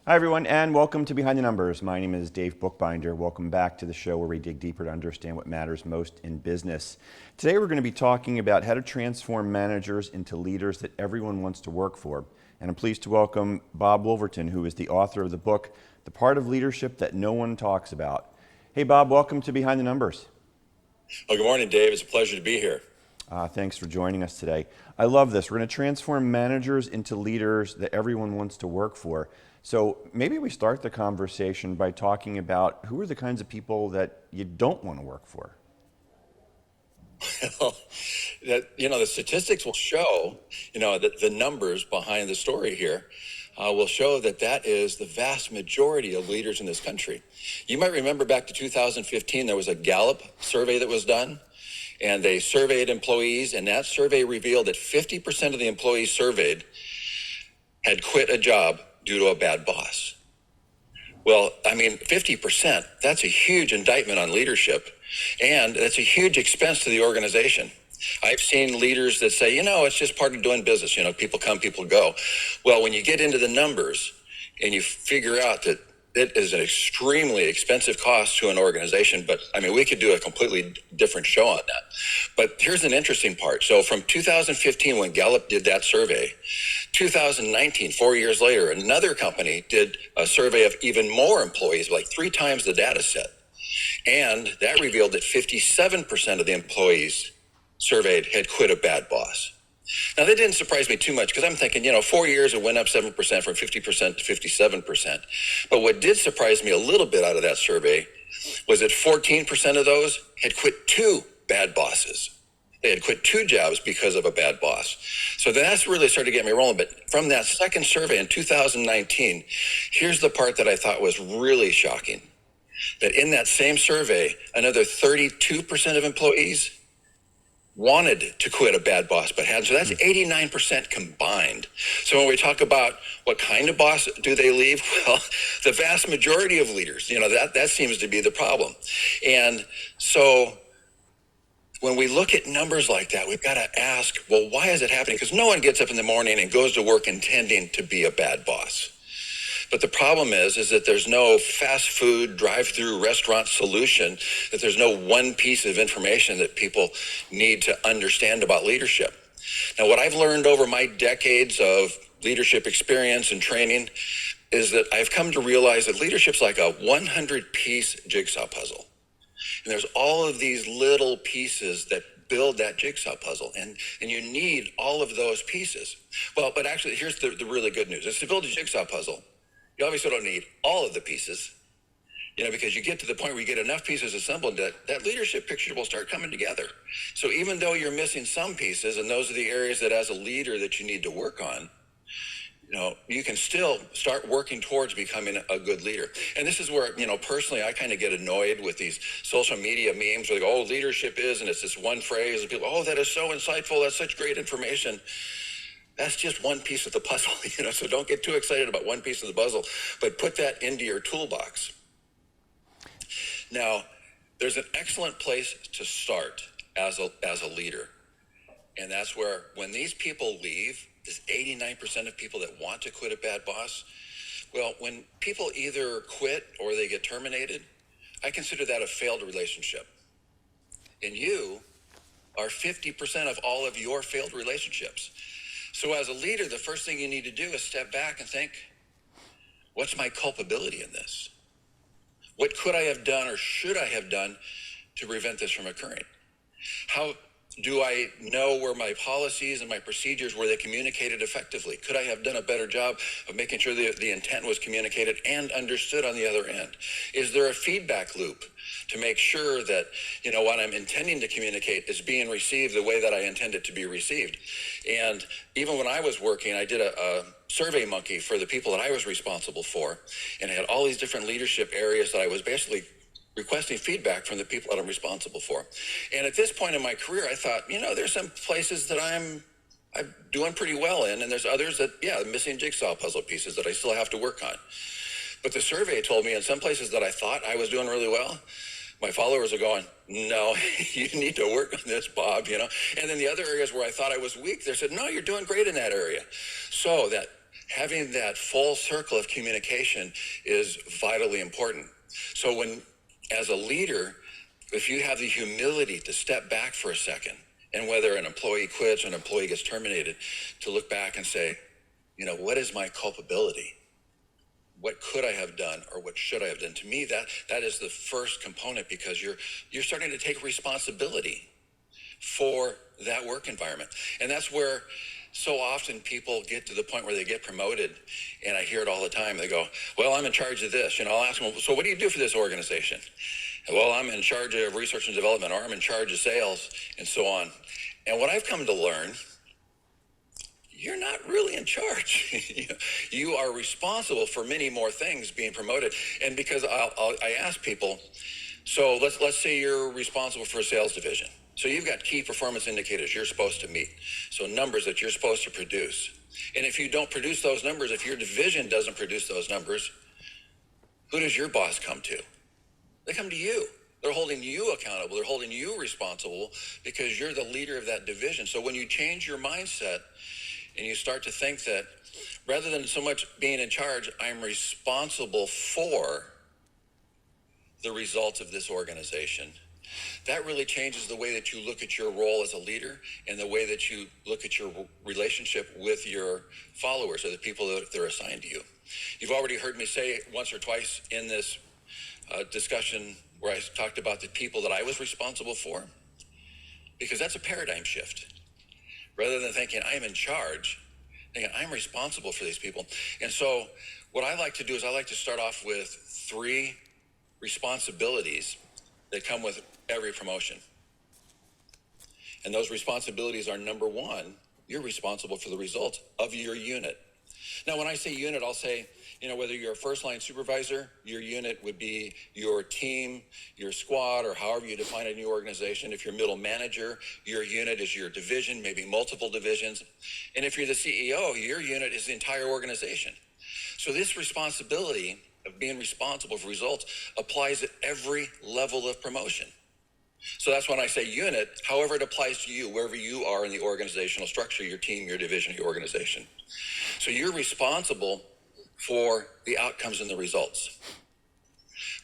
Hi, everyone, and welcome to Behind the Numbers. My name is Dave Bookbinder. Welcome back to the show where we dig deeper to understand what matters most in business. Today, we're going to be talking about how to transform managers into leaders that everyone wants to work for. And I'm pleased to welcome Bob Woolverton, who is the author of the book, The Part of Leadership That No One Talks About. Hey, Bob, welcome to Behind the Numbers. Well, good morning, Dave. It's a pleasure to be here. Thanks for joining us today. I love this. We're going to transform managers into leaders that everyone wants to work for. So maybe we start the conversation by talking about who are the kinds of people that you don't want to work for. The statistics will show, that the numbers behind the story here will show that is the vast majority of leaders in this country. You might remember back to 2015, there was a Gallup survey that was done, and they surveyed employees, and that survey revealed that 50% of the employees surveyed had quit a job due to a bad boss. Well, 50%, that's a huge indictment on leadership, and that's a huge expense to the organization. I've seen leaders that say, it's just part of doing business. People come, people go. Well, when you get into the numbers and you figure out that it is an extremely expensive cost to an organization, but we could do a completely different show on that. But here's an interesting part. So from 2015, when Gallup did that survey, 2019, 4 years later, another company did a survey of even more employees, like 3 times the data set. And that revealed that 57% of the employees surveyed had quit a bad boss. Now, that didn't surprise me too much because I'm thinking, 4 years it went up 7% from 50% to 57%. But what did surprise me a little bit out of that survey was that 14% of those had quit 2 bad bosses. They had quit 2 jobs because of a bad boss. So that's really started to get me rolling. But from that second survey in 2019, here's the part that I thought was really shocking. That in that same survey, another 32% of employees wanted to quit a bad boss, but hadn't. So that's 89% combined. So when we talk about what kind of boss do they leave, well, the vast majority of leaders, that seems to be the problem. And so when we look at numbers like that, we've got to ask, well, why is it happening? Because no one gets up in the morning and goes to work intending to be a bad boss. But the problem is that there's no fast food drive-through restaurant solution, that there's no one piece of information that people need to understand about leadership. Now, what I've learned over my decades of leadership experience and training is that I've come to realize that leadership's like a 100-piece jigsaw puzzle. And there's all of these little pieces that build that jigsaw puzzle, and you need all of those pieces. Well, but actually, here's the really good news. Is to build a jigsaw puzzle, you obviously don't need all of the pieces, because you get to the point where you get enough pieces assembled that leadership picture will start coming together. So even though you're missing some pieces, and those are the areas that as a leader that you need to work on, you can still start working towards becoming a good leader. And this is where, personally, I kind of get annoyed with these social media memes where they go, leadership is, and it's this one phrase, and people, that is so insightful, that's such great information. That's just one piece of the puzzle, so don't get too excited about one piece of the puzzle, but put that into your toolbox. Now, there's an excellent place to start as a leader, and that's where when these people leave, this 89% of people that want to quit a bad boss, well, when people either quit or they get terminated, I consider that a failed relationship. And you are 50% of all of your failed relationships. So as a leader, the first thing you need to do is step back and think, what's my culpability in this? What could I have done or should I have done to prevent this from occurring? How do I know where my policies and my procedures, were they communicated effectively? Could I have done a better job of making sure the intent was communicated and understood on the other end? Is there a feedback loop to make sure that, what I'm intending to communicate is being received the way that I intend it to be received? And even when I was working, I did a survey monkey for the people that I was responsible for, and I had all these different leadership areas that I was basically requesting feedback from the people that I'm responsible for. And at this point in my career, I thought, there's some places that I'm doing pretty well in, and there's others that, missing jigsaw puzzle pieces that I still have to work on. But the survey told me in some places that I thought I was doing really well, my followers are going, no, you need to work on this, Bob, And then the other areas where I thought I was weak, they said, no, you're doing great in that area. So that having that full circle of communication is vitally important. So when, as a leader, if you have the humility to step back for a second, and whether an employee quits or an employee gets terminated, to look back and say, what is my culpability? What could I have done, or what should I have done? To me, that is the first component, because you're starting to take responsibility for that work environment. And that's where so often people get to the point where they get promoted, and I hear it all the time. They go, well, I'm in charge of this. I'll ask them, so what do you do for this organization? Well, I'm in charge of research and development, or I'm in charge of sales, and so on. And what I've come to learn, you're not really in charge. You are responsible for many more things being promoted. And because I ask people, so let's say you're responsible for a sales division. So you've got key performance indicators you're supposed to meet. So numbers that you're supposed to produce. And if you don't produce those numbers, if your division doesn't produce those numbers, who does your boss come to? They come to you. They're holding you accountable. They're holding you responsible, because you're the leader of that division. So when you change your mindset and you start to think that rather than so much being in charge, I'm responsible for the results of this organization, that really changes the way that you look at your role as a leader, and the way that you look at your relationship with your followers, or the people that they're assigned to you. You've already heard me say once or twice in this discussion where I talked about the people that I was responsible for, because that's a paradigm shift. Rather than thinking I'm in charge, thinking I'm responsible for these people. And so what I like to do is I like to start off with 3 responsibilities that come with every promotion. And those responsibilities are, number 1, you're responsible for the results of your unit. Now, when I say unit, I'll say, whether you're a first line supervisor, your unit would be your team, your squad, or however you define it in your organization. If you're middle manager, your unit is your division, maybe multiple divisions. And if you're the CEO, your unit is the entire organization. So this responsibility of being responsible for results applies at every level of promotion. So that's when I say unit, however it applies to you, wherever you are in the organizational structure, your team, your division, your organization. So you're responsible for the outcomes and the results.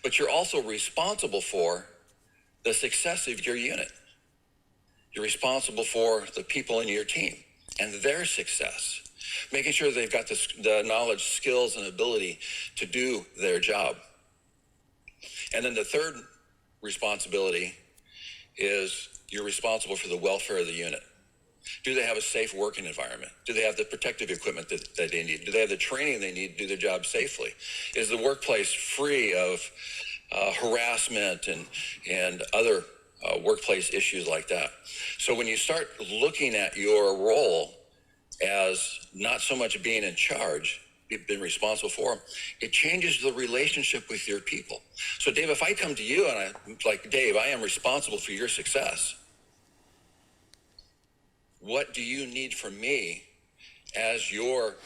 But you're also responsible for the success of your unit. You're responsible for the people in your team and their success, making sure they've got the knowledge, skills, and ability to do their job. And then the third responsibility is you're responsible for the welfare of the unit. Do they have a safe working environment? Do they have the protective equipment that they need? Do they have the training they need to do their job safely? Is the workplace free of harassment and other workplace issues like that? So when you start looking at your role as not so much being in charge, you've been responsible for them, it changes the relationship with your people. So Dave, if I come to you and I'm like, Dave, I am responsible for your success. What do you need from me as your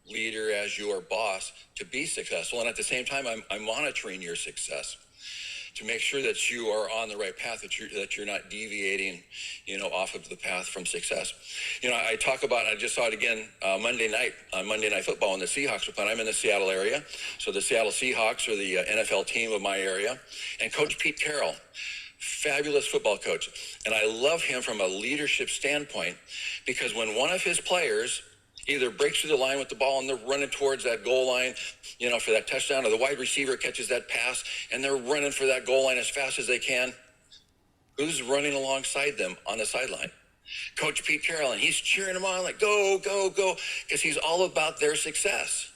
leader, as your boss, to be successful? And at the same time, I'm monitoring your success to make sure that you are on the right path, that you're not deviating, off of the path from success. I talk about, I just saw it again Monday night football, and the Seahawks were playing. I'm in the Seattle area, so the Seattle Seahawks are the NFL team of my area, and Coach Pete Carroll, fabulous football coach. And I love him from a leadership standpoint, because when one of his players either breaks through the line with the ball and they're running towards that goal line, for that touchdown, or the wide receiver catches that pass and they're running for that goal line as fast as they can, who's running alongside them on the sideline? Coach Pete Carroll, and he's cheering them on like, go, go, go, because he's all about their success.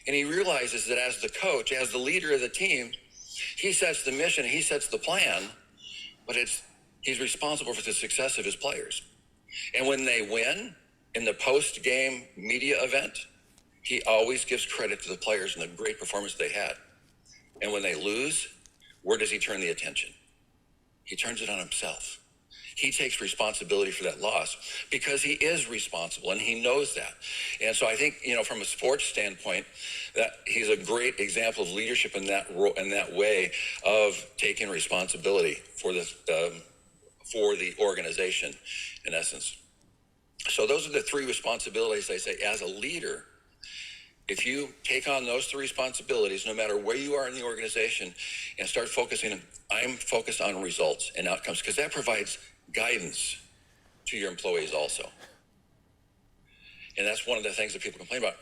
And he realizes that as the coach, as the leader of the team, he sets the mission, he sets the plan, but he's responsible for the success of his players. And when they win in the post-game media event, he always gives credit to the players and the great performance they had. And when they lose, where does he turn the attention? He turns it on himself. He takes responsibility for that loss because he is responsible and he knows that. And so I think, from a sports standpoint, that he's a great example of leadership in that way of taking responsibility for the organization, in essence. So those are the 3 responsibilities I say as a leader If you take on those three responsibilities, no matter where you are in the organization, and start focusing, I'm focused on results and outcomes, because that provides guidance to your employees also. And that's one of the things that people complain about.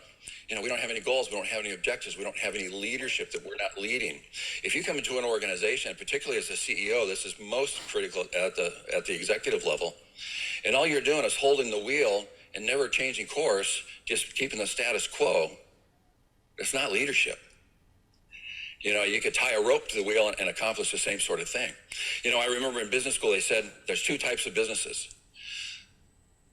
We don't have any goals, we don't have any objectives, we don't have any leadership, that we're not leading. If you come into an organization, particularly as a CEO, this is most critical at the executive level, and all you're doing is holding the wheel and never changing course, just keeping the status quo, it's not leadership. You could tie a rope to the wheel and accomplish the same sort of thing. I remember in business school, they said there's two types of businesses: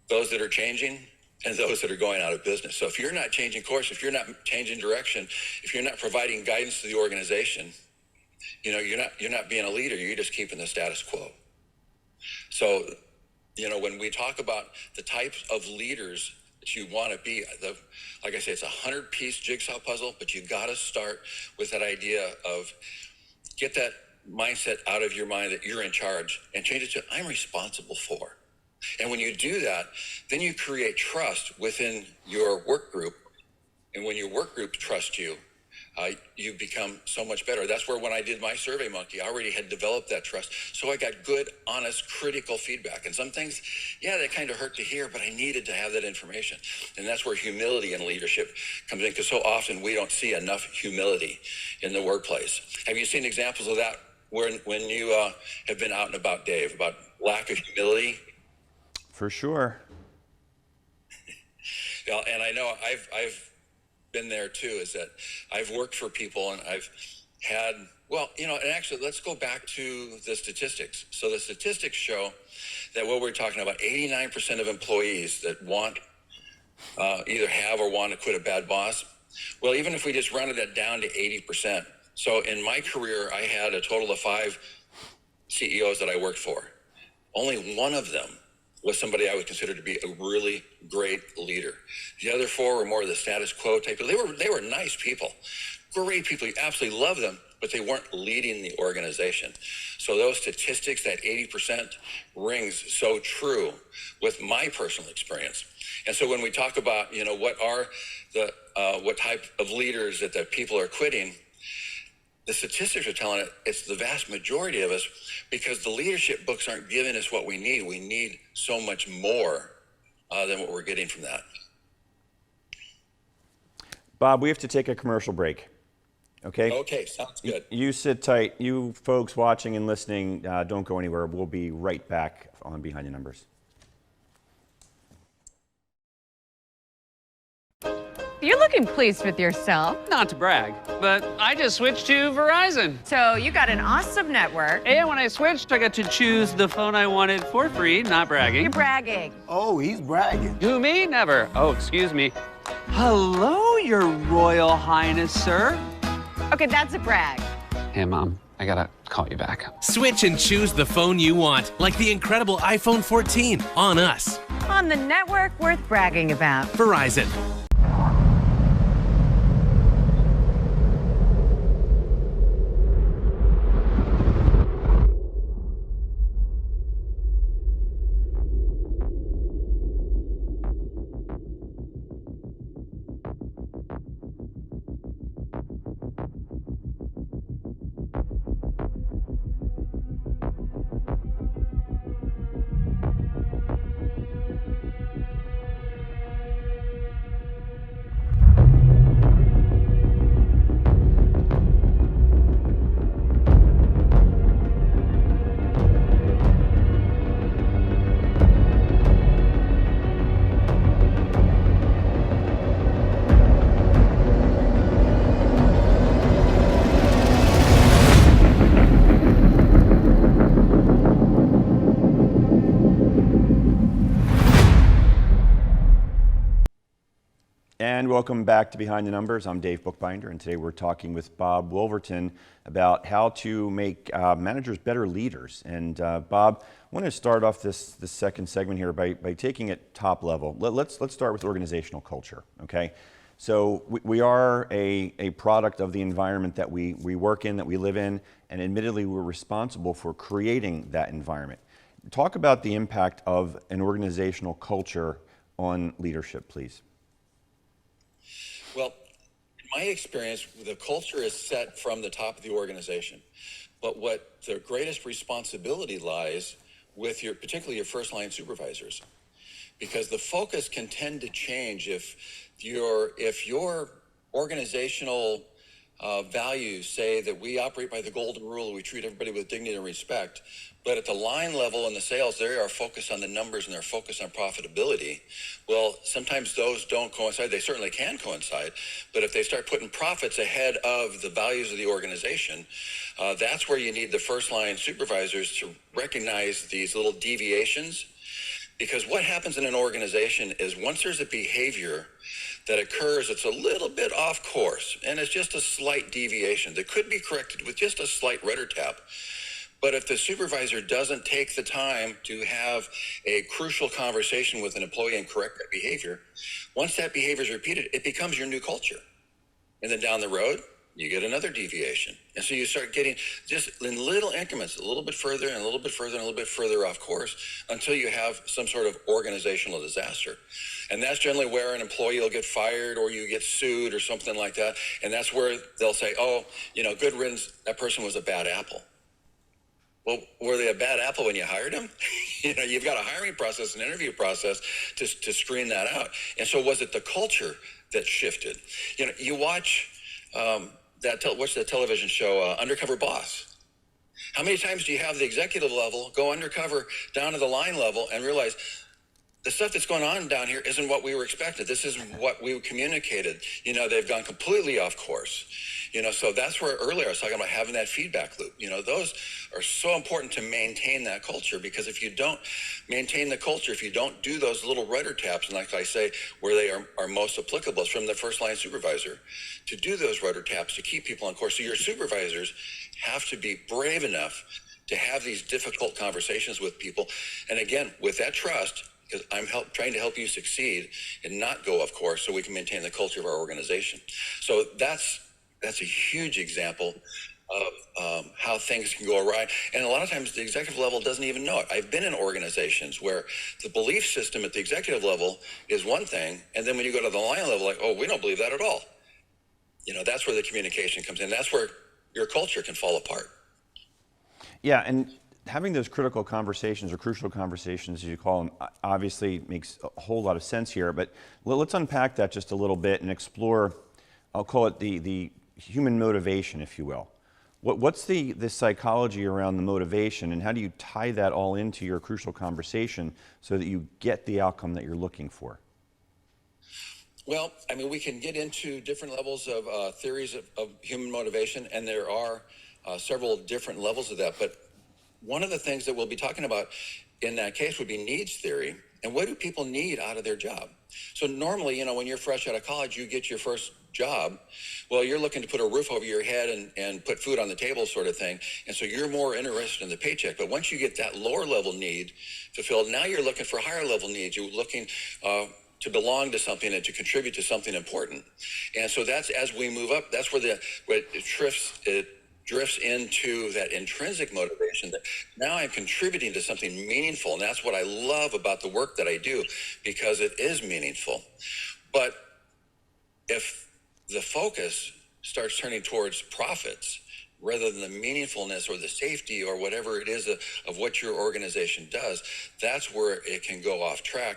those that are changing and those that are going out of business. So if you're not changing course, if you're not changing direction, if you're not providing guidance to the organization, you're not being a leader, you're just keeping the status quo. So, when we talk about the types of leaders that you want to be, like I say, it's a 100-piece jigsaw puzzle, but you got to start with that idea of get that mindset out of your mind that you're in charge and change it to I'm responsible for. And when you do that, then you create trust within your work group. And when your work group trusts you, you become so much better. That's where when I did my Survey Monkey, I already had developed that trust. So I got good, honest, critical feedback. And some things, they kind of hurt to hear, but I needed to have that information. And that's where humility in leadership comes in, because so often we don't see enough humility in the workplace. Have you seen examples of that when you have been out and about, Dave, about lack of humility? For sure. And I know I've been there too, is that I've worked for people and I've had, and actually let's go back to the statistics. So the statistics show that what we're talking about, 89% of employees that want, either have or want to quit a bad boss. Well, even if we just rounded that down to 80%. So in my career, I had a total of 5 CEOs that I worked for. Only one of them was somebody I would consider to be a really great leader. The other 4 were more of the status quo type. They were nice people, great people. You absolutely love them, but they weren't leading the organization. So those statistics, that 80%, rings so true with my personal experience. And so when we talk about, what are what type of leaders that the people are quitting, the statistics are telling it it's the vast majority of us, because the leadership books aren't giving us what we need. We need so much more than what we're getting from that. Bob, we have to take a commercial break. Okay? Okay, sounds good. You sit tight. You folks watching and listening, don't go anywhere. We'll be right back on Behind the Numbers. You're looking pleased with yourself. Not to brag, but I just switched to Verizon. So you got an awesome network. And when I switched, I got to choose the phone I wanted for free, not bragging. You're bragging. Oh, he's bragging. Who, me? Never. Oh, excuse me. Hello, Your Royal Highness, sir. Okay, that's a brag. Hey, Mom, I gotta call you back. Switch and choose the phone you want, like the incredible iPhone 14 on us. On the network worth bragging about. Verizon. And welcome back to Behind the Numbers. I'm Dave Bookbinder, and today we're talking with Bob Woolverton about how to make managers better leaders. And Bob, I want to start off this second segment here by taking it top level. Let's start with organizational culture, okay? So we are a product of the environment that we work in, that we live in, and admittedly we're responsible for creating that environment. Talk about the impact of an organizational culture on leadership, please. Well, my experience, the culture is set from the top of the organization. But what the greatest responsibility lies with particularly your first line supervisors, because the focus can tend to change if your organizational values say that we operate by the golden rule, we treat everybody with dignity and respect, but at the line level in the sales, they are focused on the numbers and they're focused on profitability. Well, sometimes those don't coincide. They certainly can coincide, but if they start putting profits ahead of the values of the organization, that's where you need the first line supervisors to recognize these little deviations. Because what happens in an organization is once there's a behavior that occurs, it's a little bit off course, and it's just a slight deviation that could be corrected with just a slight rudder tap. But if the supervisor doesn't take the time to have a crucial conversation with an employee and correct that behavior, once that behavior is repeated, it becomes your new culture. And then down the road, you get another deviation. And so you start getting just in little increments, a little bit further and a little bit further and a little bit further off course until you have some sort of organizational disaster. And that's generally where an employee will get fired or you get sued or something like that. And that's where they'll say, oh, good riddance, that person was a bad apple. Well, were they a bad apple when you hired them? You've got a hiring process, an interview process to screen that out. And so was it the culture that shifted? You watch what's the television show, Undercover Boss? How many times do you have the executive level go undercover down to the line level and realize the stuff that's going on down here isn't what we were expected. This isn't what we communicated. They've gone completely off course. So that's where earlier I was talking about having that feedback loop. Those are so important to maintain that culture, because if you don't maintain the culture, if you don't do those little rudder taps, and like I say, where they are most applicable is from the first line supervisor, to do those rudder taps to keep people on course. So your supervisors have to be brave enough to have these difficult conversations with people. And again, with that trust, because I'm trying to help you succeed and not go off course so we can maintain the culture of our organization. So that's a huge example of how things can go awry. And a lot of times the executive level doesn't even know it. I've been in organizations where the belief system at the executive level is one thing, and then when you go to the line level, like, oh, we don't believe that at all. That's where the communication comes in. That's where your culture can fall apart. Yeah, and having those critical conversations or crucial conversations, as you call them, obviously makes a whole lot of sense here. But let's unpack that just a little bit and explore, I'll call it the human motivation, if you will. What's the psychology around the motivation, and how do you tie that all into your crucial conversation so that you get the outcome that you're looking for? Well, we can get into different levels of theories of human motivation, and there are several different levels of that. But one of the things that we'll be talking about in that case would be needs theory. And what do people need out of their job? So normally, when you're fresh out of college, you get your first job. Well, you're looking to put a roof over your head and put food on the table sort of thing. And so you're more interested in the paycheck. But once you get that lower level need fulfilled, now you're looking for higher level needs. You're looking to belong to something and to contribute to something important. And so that's, as we move up, that's where it drifts into that intrinsic motivation that now I'm contributing to something meaningful. And that's what I love about the work that I do, because it is meaningful. But if the focus starts turning towards profits rather than the meaningfulness or the safety or whatever it is of what your organization does, that's where it can go off track.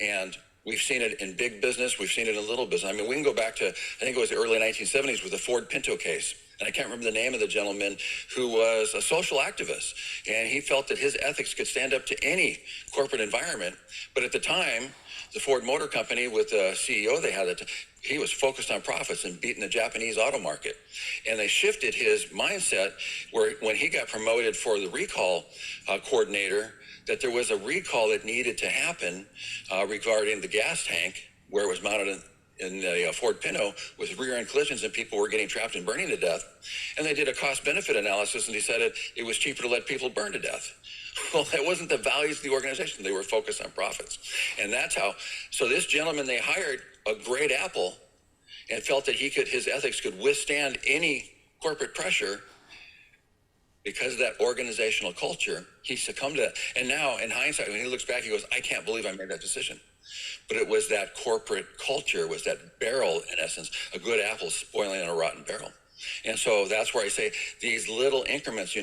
And we've seen it in big business. We've seen it in little business. We can go back to, I think it was the early 1970s with the Ford Pinto case. And I can't remember the name of the gentleman who was a social activist. And he felt that his ethics could stand up to any corporate environment. But at the time, the Ford Motor Company, with the CEO they had, he was focused on profits and beating the Japanese auto market. And they shifted his mindset where when he got promoted for the recall coordinator, that there was a recall that needed to happen regarding the gas tank where it was mounted in the Ford Pinto with rear-end collisions, and people were getting trapped and burning to death. And they did a cost-benefit analysis and decided it was cheaper to let people burn to death. Well, that wasn't the values of the organization. They were focused on profits. And that's how, so this gentleman, they hired a great apple and felt that his ethics could withstand any corporate pressure. Because of that organizational culture, he succumbed to that. And now, in hindsight, when he looks back, he goes, I can't believe I made that decision. but it was that corporate culture, was that barrel, in essence, a good apple spoiling in a rotten barrel. And so that's where I say these little increments,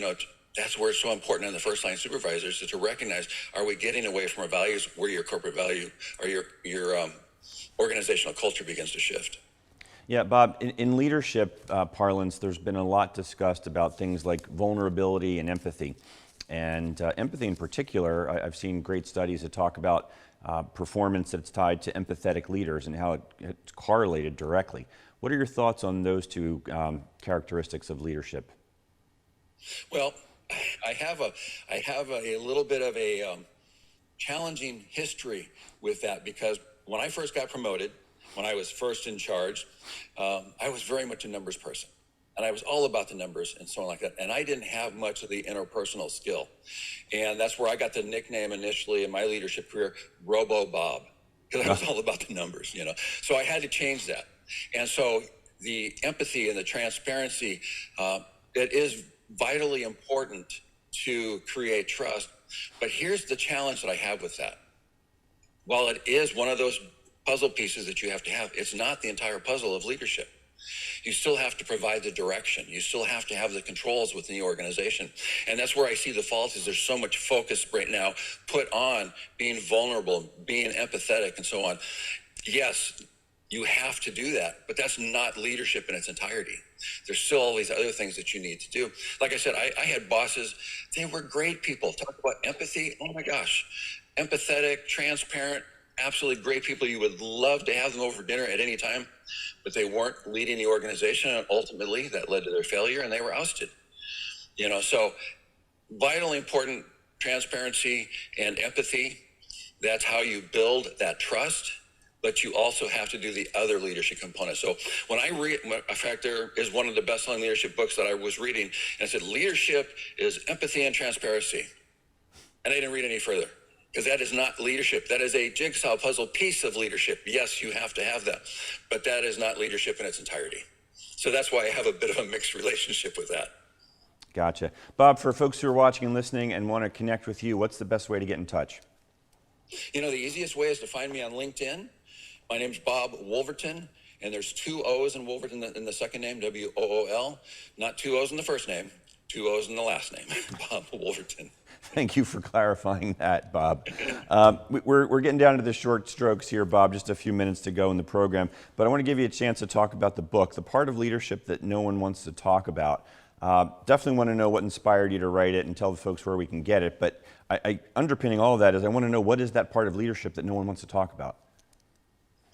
that's where it's so important in the first line supervisors is to recognize, are we getting away from our values where your corporate value or your organizational culture begins to shift? Yeah, Bob, in leadership parlance, there's been a lot discussed about things like vulnerability and empathy. And empathy in particular, I've seen great studies that talk about performance that's tied to empathetic leaders and how it's correlated directly. What are your thoughts on those two characteristics of leadership? Well, I have a little bit of a challenging history with that, because when I first got promoted, when I was first in charge, I was very much a numbers person. And I was all about the numbers and so on like that. And I didn't have much of the interpersonal skill. And that's where I got the nickname initially in my leadership career, Robo Bob, because I was all about the numbers, So I had to change that. And so the empathy and the transparency, it is vitally important to create trust. But here's the challenge that I have with that. While it is one of those puzzle pieces that you have to have, it's not the entire puzzle of leadership. You still have to provide the direction. You still have to have the controls within the organization. And that's where I see the fault is there's so much focus right now put on being vulnerable, being empathetic, and so on. Yes, you have to do that, but that's not leadership in its entirety. There's still all these other things that you need to do. Like I said, I had bosses, they were great people. Talk about empathy, oh my gosh. Empathetic, transparent, absolutely great people. You would love to have them over for dinner at any time, but they weren't leading the organization, and ultimately that led to their failure and they were ousted. So vitally important transparency and empathy. That's how you build that trust, but you also have to do the other leadership components. So when I read, in fact, there is one of the best-selling leadership books that I was reading, and it said leadership is empathy and transparency. And I didn't read any further. Because that is not leadership. That is a jigsaw puzzle piece of leadership. Yes, you have to have that, but that is not leadership in its entirety. So that's why I have a bit of a mixed relationship with that. Gotcha. Bob, for folks who are watching and listening and want to connect with you, what's the best way to get in touch? The easiest way is to find me on LinkedIn. My name's Bob Woolverton, and there's 2 O's in Woolverton in the second name, W-O-O-L. Not 2 O's in the first name, 2 O's in the last name, Bob Woolverton. Thank you for clarifying that, Bob. We're getting down to the short strokes here, Bob, just a few minutes to go in the program. But I want to give you a chance to talk about the book, The Part of Leadership That No One Wants to Talk About. Definitely want to know what inspired you to write it and tell the folks where we can get it. But underpinning all of that is I want to know, what is that part of leadership that no one wants to talk about?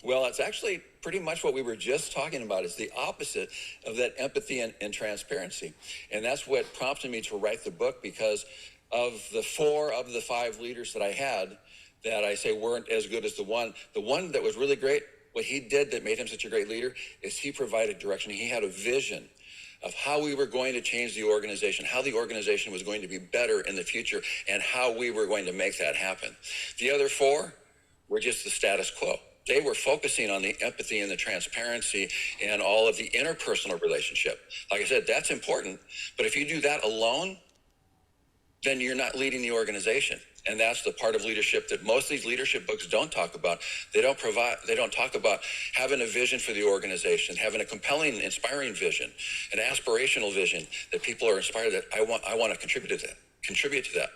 Well, it's actually pretty much what we were just talking about. It's the opposite of that empathy and transparency. And that's what prompted me to write the book, because of the 4 of the 5 leaders that I had that I say weren't as good as the one that was really great, what he did that made him such a great leader is he provided direction. He had a vision of how we were going to change the organization, how the organization was going to be better in the future, and how we were going to make that happen. The other 4 were just the status quo. They were focusing on the empathy and the transparency and all of the interpersonal relationship. Like I said, that's important, but if you do that alone, then you're not leading the organization. And that's the part of leadership that most of these leadership books don't talk about. They don't talk about having a vision for the organization, having a compelling, inspiring vision, an aspirational vision that people are inspired that I want to contribute to that.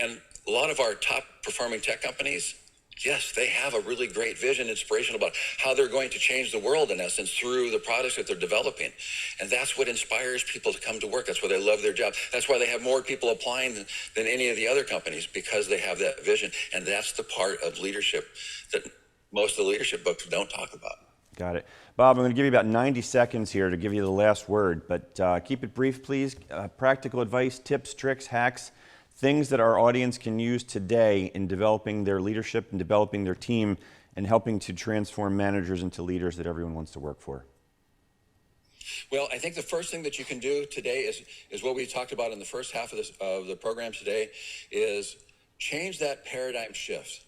And a lot of our top performing tech companies, yes, they have a really great vision, inspiration about how they're going to change the world, in essence, through the products that they're developing. And that's what inspires people to come to work. That's why they love their job. That's why they have more people applying than any of the other companies, because they have that vision. And that's the part of leadership that most of the leadership books don't talk about. Got it. Bob, I'm going to give you about 90 seconds here to give you the last word, but keep it brief, please. Practical advice, tips, tricks, hacks, things that our audience can use today in developing their leadership and developing their team and helping to transform managers into leaders that everyone wants to work for. Well, I think the first thing that you can do today is what we talked about in the first half of the program today, is change that paradigm shift,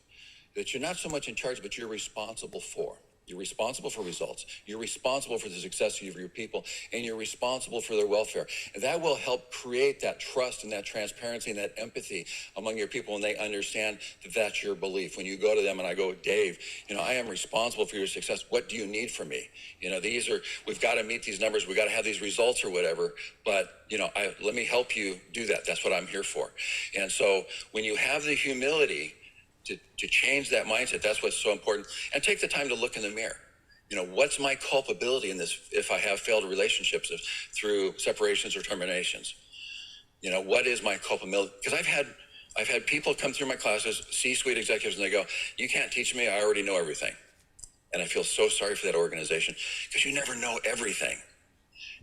that you're not so much in charge, but you're responsible for. You're responsible for results. You're responsible for the success of your people, and you're responsible for their welfare. And that will help create that trust and that transparency and that empathy among your people when they understand that that's your belief. When you go to them and I go, Dave, I am responsible for your success. What do you need from me? We've got to meet these numbers. We've got to have these results or whatever. But, let me help you do that. That's what I'm here for. And so when you have the humility to change that mindset, that's what's so important. And take the time to look in the mirror. What's my culpability in this if I have failed relationships through separations or terminations? What is my culpability? Because I've had people come through my classes, C-suite executives, and they go, you can't teach me, I already know everything. And I feel so sorry for that organization because you never know everything.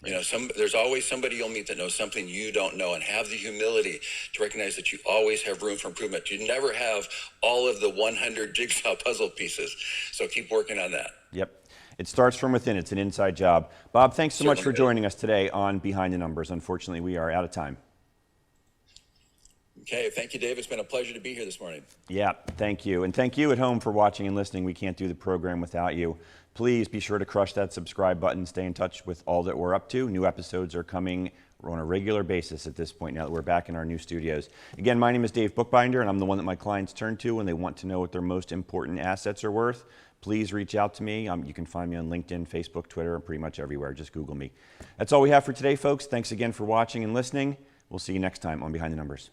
There's always somebody you'll meet that knows something you don't know, and have the humility to recognize that you always have room for improvement. You never have all of the 100 jigsaw puzzle pieces. So keep working on that. Yep. It starts from within. It's an inside job. Bob, thanks so much for Certainly. joining us today on Behind the Numbers. Unfortunately, we are out of time. Okay. Thank you, Dave. It's been a pleasure to be here this morning. Yeah, thank you. And thank you at home for watching and listening. We can't do the program without you. Please be sure to crush that subscribe button. Stay in touch with all that we're up to. New episodes are coming on a regular basis at this point now that we're back in our new studios. Again, my name is Dave Bookbinder, and I'm the one that my clients turn to when they want to know what their most important assets are worth. Please reach out to me. You can find me on LinkedIn, Facebook, Twitter, and pretty much everywhere. Just Google me. That's all we have for today, folks. Thanks again for watching and listening. We'll see you next time on Behind the Numbers.